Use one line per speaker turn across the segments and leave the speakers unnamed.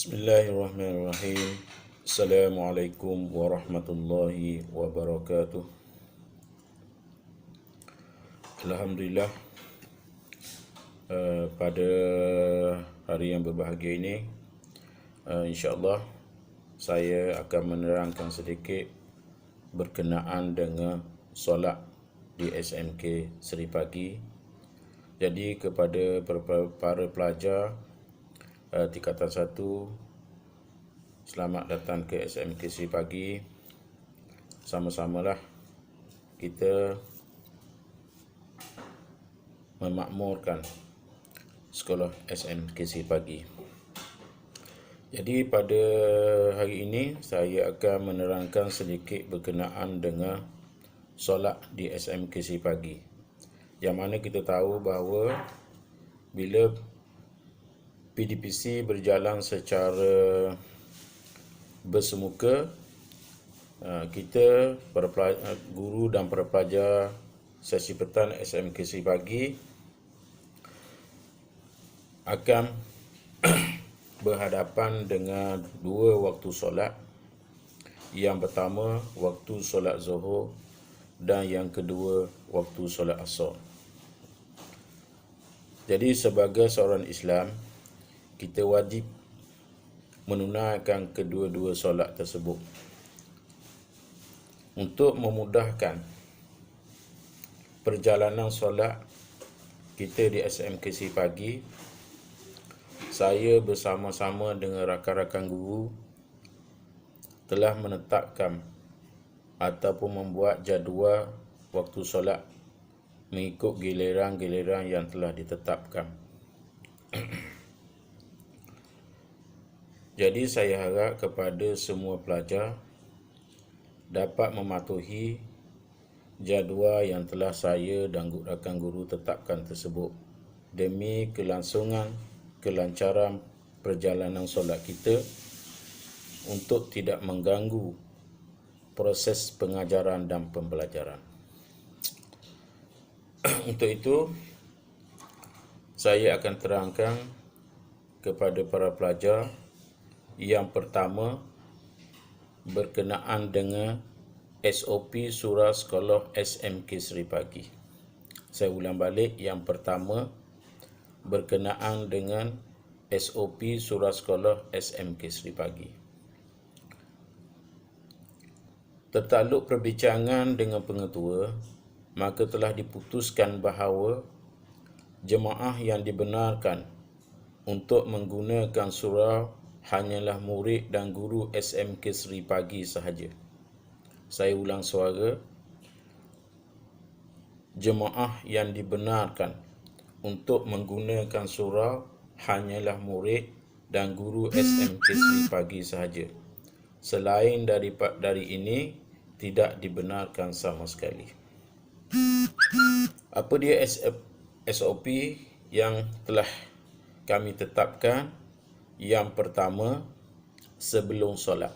Bismillahirrahmanirrahim. Assalamualaikum warahmatullahi wabarakatuh. Alhamdulillah, pada hari yang berbahagia ini, insya-Allah saya akan menerangkan sedikit berkenaan dengan solat di SMK Seri Pagi. Jadi kepada para pelajar tingkatan 1, selamat datang ke SMK Seri Pagi. Sama-samalah kita memakmurkan sekolah SMK Seri Pagi. Jadi pada hari ini saya akan menerangkan sedikit berkenaan dengan solat di SMK Seri Pagi. Yang mana kita tahu bahawa bila PDPC berjalan secara bersemuka, kita para guru dan para pelajar sesi petang SMK Seri Pagi akan berhadapan dengan dua waktu solat. Yang pertama waktu solat Zuhur dan yang kedua waktu solat Asar. Jadi sebagai seorang Islam, kita wajib menunaikan kedua-dua solat tersebut. Untuk memudahkan perjalanan solat kita di SMK Seri Pagi, saya bersama-sama dengan rakan-rakan guru telah menetapkan ataupun membuat jadual waktu solat mengikut giliran-giliran yang telah ditetapkan. Jadi saya harap kepada semua pelajar dapat mematuhi jadual yang telah saya dan rakan guru tetapkan tersebut demi kelancaran perjalanan solat kita untuk tidak mengganggu proses pengajaran dan pembelajaran. Untuk itu, saya akan terangkan kepada para pelajar. Yang pertama berkenaan dengan SOP Surah Sekolah SMK Seri Pagi. Saya ulang balik, yang pertama berkenaan dengan SOP Surah Sekolah SMK Seri Pagi. Tertakluk perbincangan dengan pengetua, maka telah diputuskan bahawa jemaah yang dibenarkan untuk menggunakan surah hanyalah murid dan guru SMK Seri Pagi sahaja. Saya ulang suara. Jemaah yang dibenarkan untuk menggunakan surah hanyalah murid dan guru SMK Seri Pagi sahaja. Selain dari ini, tidak dibenarkan sama sekali. Apa dia SOP yang telah kami tetapkan? Yang pertama, sebelum solat.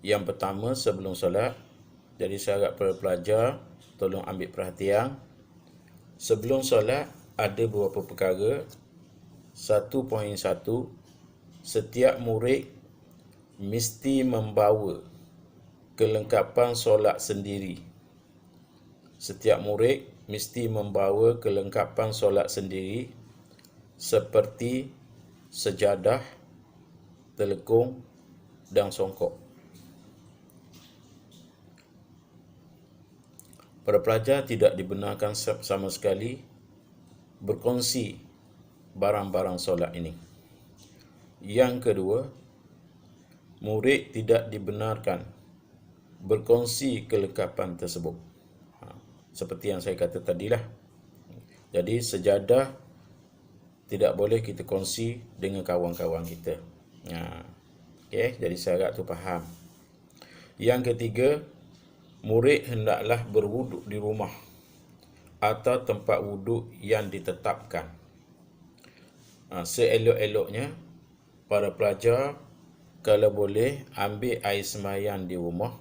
Jadi saya harap para pelajar tolong ambil perhatian. Sebelum solat ada beberapa perkara. 1.1, setiap murid mesti membawa kelengkapan solat sendiri. Seperti sejadah, telekung dan songkok. Para pelajar tidak dibenarkan sama sekali berkongsi barang-barang solat ini. Yang kedua, murid tidak dibenarkan berkongsi kelengkapan tersebut. Seperti yang saya kata tadilah. Jadi sejadah tidak boleh kita kongsi dengan kawan-kawan kita. Okey, jadi saya harap tu faham. Yang ketiga, murid hendaklah berwuduk di rumah atau tempat wuduk yang ditetapkan. Seelok-eloknya para pelajar kalau boleh ambil air sembahyang di rumah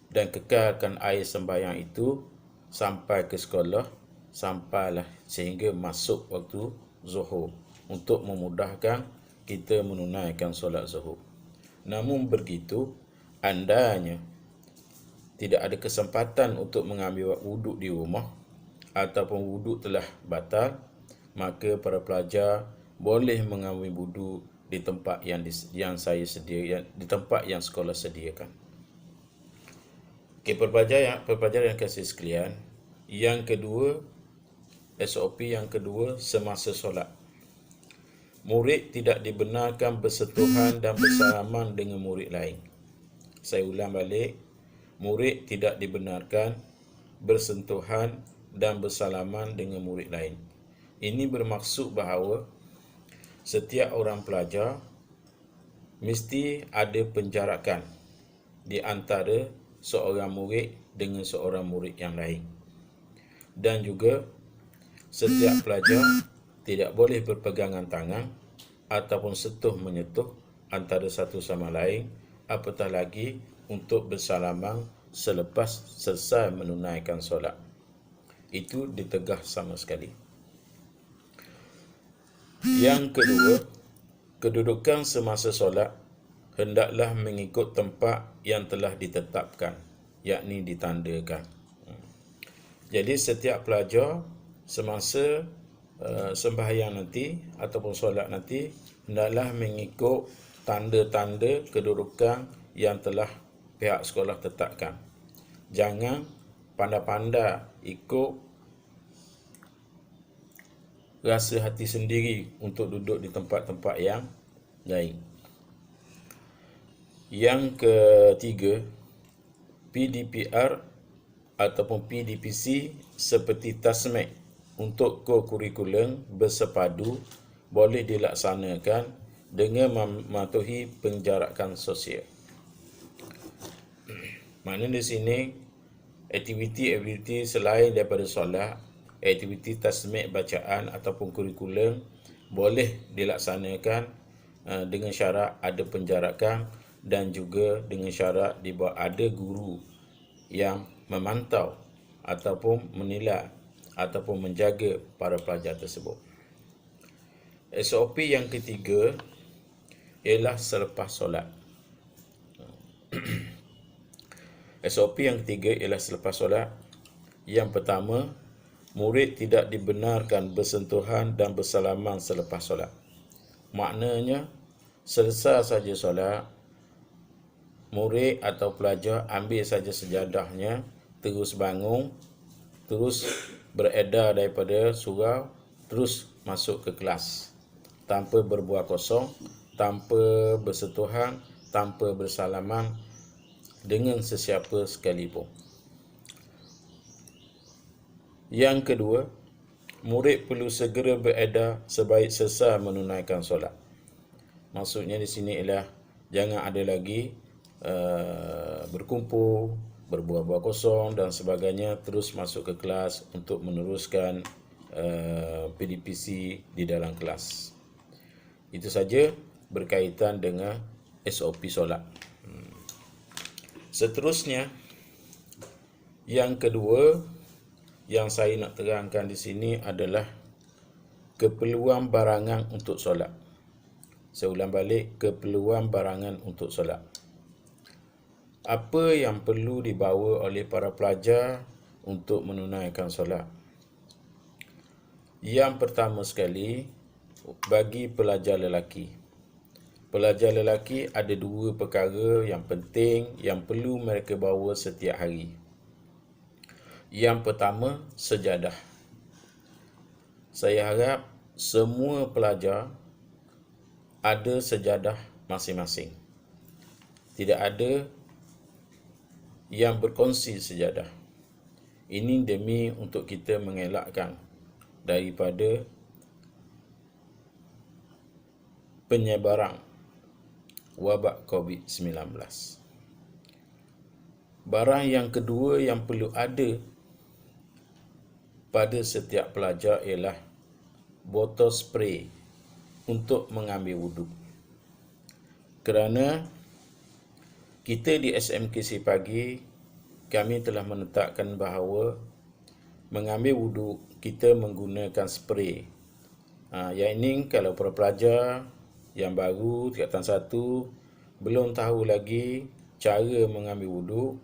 dan kekalkan air sembahyang itu sampai ke sekolah, sampailah sehingga masuk waktu Zuhur. untuk memudahkan kita menunaikan solat zuhur. Namun begitu, andainya tidak ada kesempatan untuk mengambil wuduk di rumah ataupun wuduk telah batal, maka para pelajar boleh mengambil wuduk di tempat yang saya sediakan, di tempat yang sekolah sediakan. Okey, pelajar yang kasih sekalian, yang kedua, SOP yang kedua semasa solat. Murid tidak dibenarkan bersentuhan dan bersalaman dengan murid lain. Saya ulang balik, murid tidak dibenarkan bersentuhan dan bersalaman dengan murid lain. Ini bermaksud bahawa setiap orang pelajar mesti ada penjarakan di antara seorang murid dengan seorang murid yang lain. Dan juga setiap pelajar tidak boleh berpegangan tangan ataupun sentuh menyentuh antara satu sama lain, apatah lagi untuk bersalaman selepas selesai menunaikan solat. Itu ditegah sama sekali. Yang kedua, kedudukan semasa solat hendaklah mengikut tempat yang telah ditetapkan, yakni ditandakan. Jadi setiap pelajar semasa sembahyang nanti ataupun solat nanti hendaklah mengikut tanda-tanda kedudukan yang telah pihak sekolah tetapkan. Jangan pandai-pandai ikut rasa hati sendiri untuk duduk di tempat-tempat yang lain. Yang ketiga, PDPR ataupun PDPC seperti tasmek untuk kurikulum bersepadu boleh dilaksanakan dengan mematuhi penjarakan sosial. Maknanya di sini aktiviti-aktiviti selain daripada solat, aktiviti tasmek bacaan ataupun kurikulum boleh dilaksanakan dengan syarat ada penjarakan dan juga dengan syarat ada guru yang memantau ataupun menilai ataupun menjaga para pelajar tersebut. SOP yang ketiga ialah selepas solat. SOP yang ketiga ialah selepas solat. Yang pertama, murid tidak dibenarkan bersentuhan dan bersalaman selepas solat. Maknanya, selesai saja solat, murid atau pelajar ambil saja sejadahnya, terus bangun, terus beredar daripada surau, terus masuk ke kelas. Tanpa berbual kosong, tanpa bersentuhan, tanpa bersalaman dengan sesiapa sekalipun. Yang kedua, murid perlu segera beredar sebaik selesai menunaikan solat. Maksudnya di sini ialah jangan ada lagi berkumpul, berbual-bual kosong dan sebagainya, terus masuk ke kelas untuk meneruskan PDPC di dalam kelas. Itu saja berkaitan dengan SOP solat. Seterusnya, yang kedua yang saya nak terangkan di sini adalah keperluan barangan untuk solat. Saya ulang balik, keperluan barangan untuk solat. Apa yang perlu dibawa oleh para pelajar untuk menunaikan solat? Yang pertama sekali, bagi pelajar lelaki. Pelajar lelaki ada dua perkara yang penting yang perlu mereka bawa setiap hari. Yang pertama, sejadah. Saya harap semua pelajar ada sejadah masing-masing. Tidak ada yang berkongsi sejadah. Ini demi untuk kita mengelakkan daripada penyebaran wabak COVID-19. Barang yang kedua yang perlu ada pada setiap pelajar ialah botol spray untuk mengambil wuduk. Kerana kita di SMKC Pagi, kami telah menetapkan bahawa mengambil wuduk kita menggunakan spray Yang ini kalau para pelajar yang baru tingkatan 1 belum tahu lagi cara mengambil wuduk,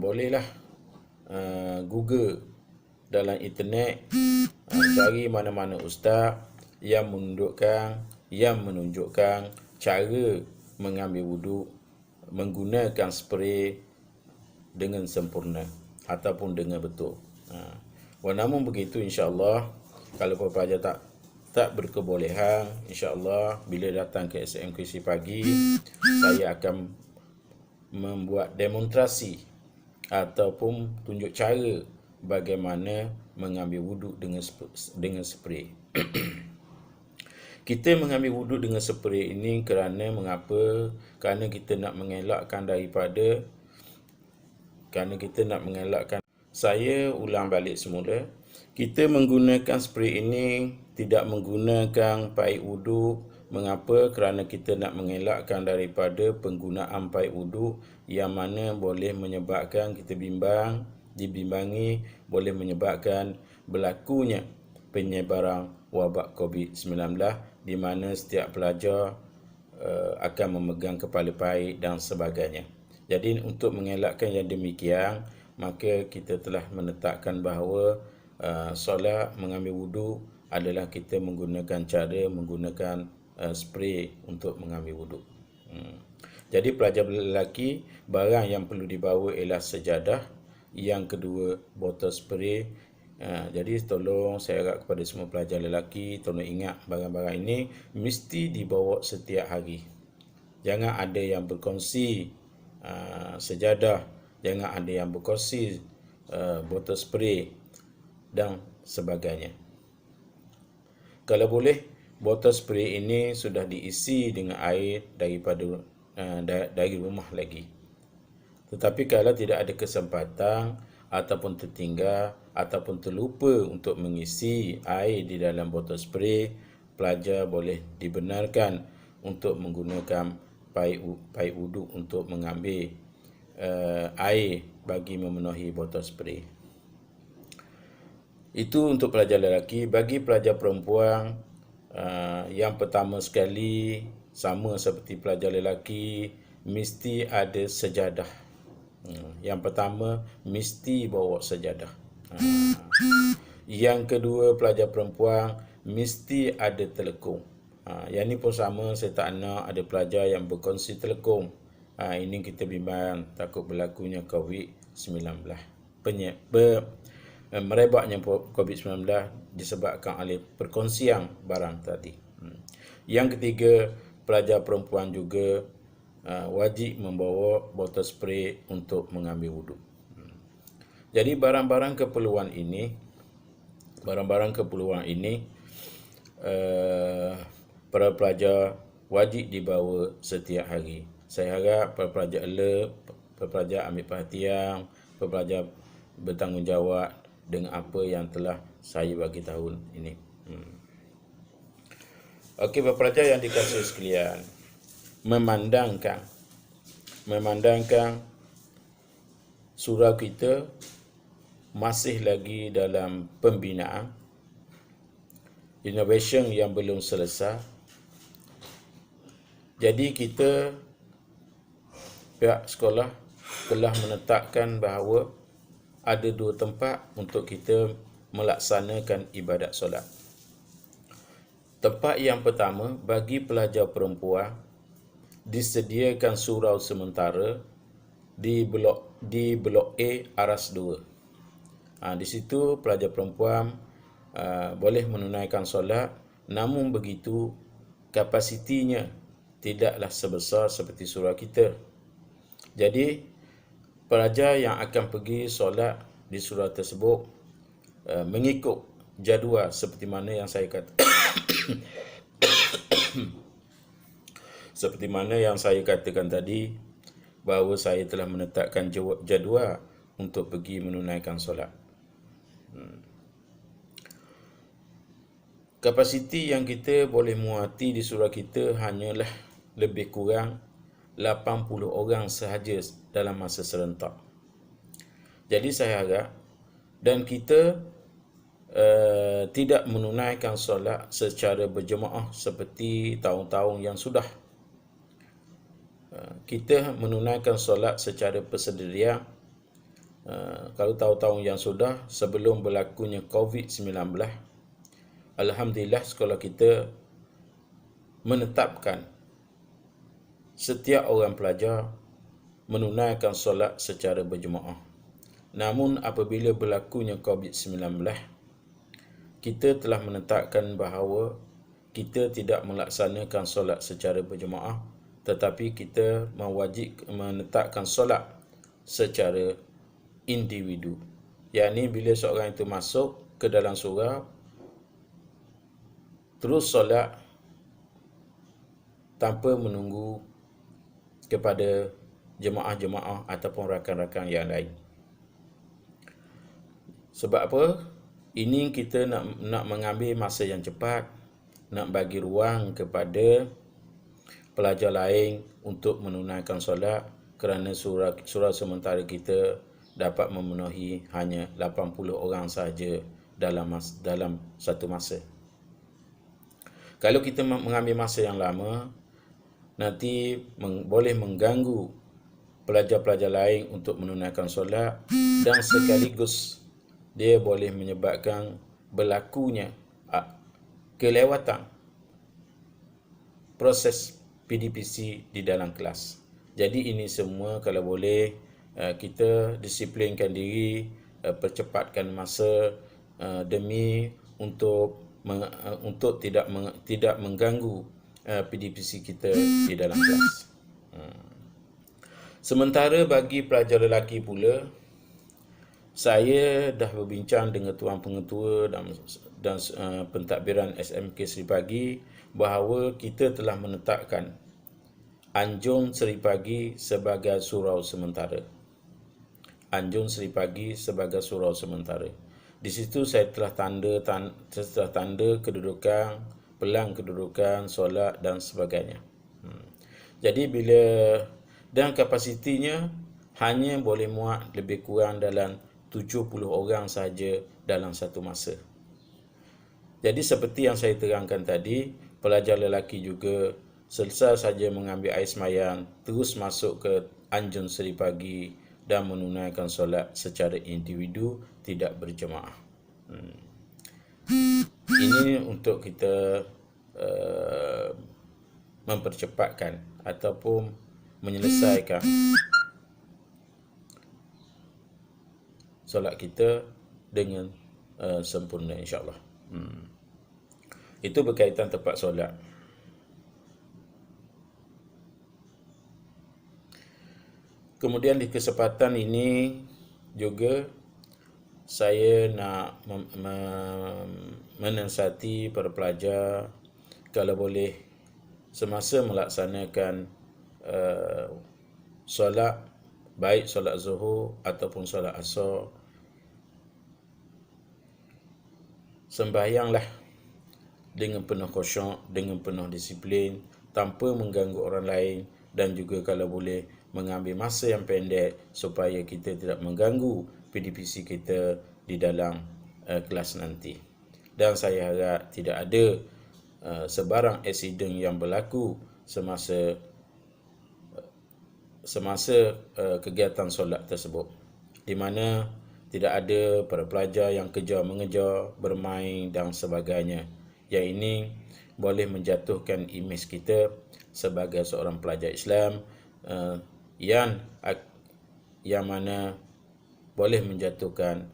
bolehlah Google dalam internet, cari mana-mana ustaz yang menunjukkan cara mengambil wuduk menggunakan spray dengan sempurna ataupun dengan betul. Namun begitu, insya-Allah kalau pelajar tak berkebolehan, insya-Allah bila datang ke SMKC pagi, saya akan membuat demonstrasi ataupun tunjuk cara bagaimana mengambil wuduk dengan spray. Kita mengambil wuduk dengan spray ini kerana mengapa? Kerana kita nak mengelakkan saya ulang balik semula. Kita menggunakan spray ini tidak menggunakan paip wuduk. Mengapa? Kerana kita nak mengelakkan daripada penggunaan paip wuduk yang mana boleh menyebabkan kita dibimbangi, boleh menyebabkan berlakunya penyebaran wabak COVID-19 di mana setiap pelajar akan memegang kepala paip dan sebagainya. Jadi untuk mengelakkan yang demikian, maka kita telah menetapkan bahawa solat mengambil wuduk adalah kita menggunakan spray untuk mengambil wuduk. Jadi pelajar lelaki, barang yang perlu dibawa ialah sejadah, yang kedua botol spray. Jadi tolong saya harap kepada semua pelajar lelaki, tolong ingat barang-barang ini mesti dibawa setiap hari. Jangan ada yang berkongsi sejadah, jangan ada yang berkongsi botol spray dan sebagainya. Kalau boleh, botol spray ini sudah diisi dengan air dari rumah lagi. Tetapi kalau tidak ada kesempatan ataupun tertinggal ataupun terlupa untuk mengisi air di dalam botol spray, pelajar boleh dibenarkan untuk menggunakan paip wuduk untuk mengambil air bagi memenuhi botol spray. Itu untuk pelajar lelaki. Bagi pelajar perempuan, yang pertama sekali, sama seperti pelajar lelaki, mesti ada sejadah. Yang pertama, mesti bawa sejadah. Yang kedua, pelajar perempuan mesti ada telekung. Yang ni pun sama, saya tak nak ada pelajar yang berkongsi telekung. Ini kita bimbang takut berlakunya COVID-19. Merebaknya COVID-19 disebabkan oleh perkongsian barang tadi. Yang ketiga, pelajar perempuan juga wajib membawa botol spray untuk mengambil wuduk. Jadi barang-barang keperluan ini para pelajar wajib dibawa setiap hari. Saya harap para pelajar alert, para pelajar ambil perhatian, para pelajar bertanggungjawab dengan apa yang telah saya bagi tahu ini. Okey, para pelajar yang dikasihi sekalian, memandangkan surau kita masih lagi dalam pembinaan, innovation yang belum selesai. Jadi kita pihak sekolah telah menetapkan bahawa ada 2 tempat untuk kita melaksanakan ibadat solat. Tempat yang pertama, bagi pelajar perempuan, disediakan surau sementara di blok A Aras 2. Di situ pelajar perempuan boleh menunaikan solat, namun begitu kapasitinya tidaklah sebesar seperti surau kita. Jadi pelajar yang akan pergi solat di surau tersebut mengikut jadual seperti mana yang saya katakan tadi, bahawa saya telah menetapkan jadual untuk pergi menunaikan solat. Kapasiti yang kita boleh muati di surau kita hanyalah lebih kurang 80 orang sahaja dalam masa serentak. Jadi saya harap dan kita tidak menunaikan solat secara berjemaah seperti tahun-tahun yang sudah. Kita menunaikan solat secara persendirian kalau tahun-tahun yang sudah sebelum berlakunya COVID-19. Alhamdulillah, sekolah kita menetapkan setiap orang pelajar menunaikan solat secara berjemaah. Namun apabila berlakunya COVID-19, kita telah menetapkan bahawa kita tidak melaksanakan solat secara berjemaah, tetapi kita menetapkan solat secara individu. Yakni bila seorang itu masuk ke dalam surau, terus solat tanpa menunggu kepada jemaah-jemaah ataupun rakan-rakan yang lain. Sebab apa? Ini kita nak mengambil masa yang cepat, nak bagi ruang kepada pelajar lain untuk menunaikan solat, kerana surau sementara kita dapat memenuhi hanya 80 orang sahaja dalam satu masa. Kalau kita mengambil masa yang lama, nanti boleh mengganggu pelajar-pelajar lain untuk menunaikan solat, dan sekaligus dia boleh menyebabkan berlakunya kelewatan proses PDPC di dalam kelas. Jadi ini semua kalau boleh kita disiplinkan diri, percepatkan masa demi untuk tidak mengganggu PDPC kita di dalam kelas. Sementara bagi pelajar lelaki pula, saya dah berbincang dengan Tuan Pengetua dan pentadbiran SMK Seri Pagi bahawa kita telah menetapkan Anjung Seri Pagi sebagai surau sementara. Anjung Seri Pagi sebagai surau sementara. Di situ saya telah tanda kedudukan, pelang kedudukan, solat dan sebagainya. Jadi dan kapasitinya hanya boleh muat lebih kurang dalam 70 orang saja dalam satu masa. Jadi seperti yang saya terangkan tadi, pelajar lelaki juga selesai saja mengambil air semayang, terus masuk ke Anjung Seri Pagi dan menunaikan solat secara individu, tidak berjemaah. Ini untuk kita mempercepatkan ataupun menyelesaikan solat kita dengan sempurna, insyaAllah. Itu berkaitan tempat solat. Kemudian di kesempatan ini juga saya nak menasihati para pelajar, kalau boleh semasa melaksanakan solat, baik solat zuhur ataupun solat asar, sembahyanglah dengan penuh khusyuk, dengan penuh disiplin, tanpa mengganggu orang lain, dan juga kalau boleh mengambil masa yang pendek supaya kita tidak mengganggu PDPC kita di dalam kelas nanti. Dan saya harap tidak ada sebarang aksiden yang berlaku semasa kegiatan solat tersebut, di mana tidak ada para pelajar yang mengejar, bermain dan sebagainya. Yang ini boleh menjatuhkan imej kita sebagai seorang pelajar Islam yang mana boleh menjatuhkan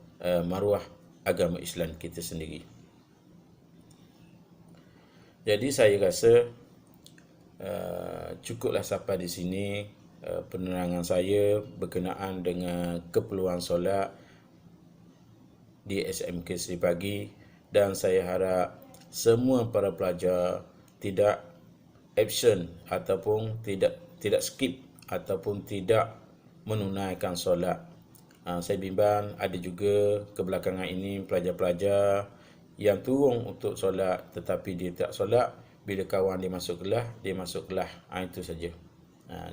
maruah agama Islam kita sendiri. Jadi saya rasa cukuplah sampai di sini penerangan saya berkenaan dengan keperluan solat di SMK Seri Pagi, dan saya harap semua para pelajar tidak absent ataupun tidak skip ataupun tidak menunaikan solat. Saya bimbang ada juga kebelakangan ini pelajar-pelajar yang turun untuk solat tetapi dia tak solat, bila kawan dia masuk kelas, itu saja.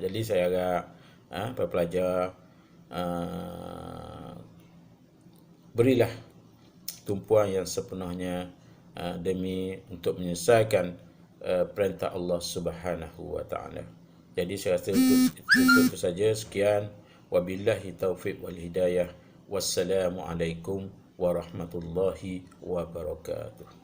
Jadi saya harap para pelajar berilah tumpuan yang sepenuhnya demi untuk menyelesaikan perintah Allah Subhanahu wa taala. Jadi saya rasa itu saja. Sekian, wabillahi taufiq wal hidayah. Wassalamualaikum warahmatullahi wabarakatuh.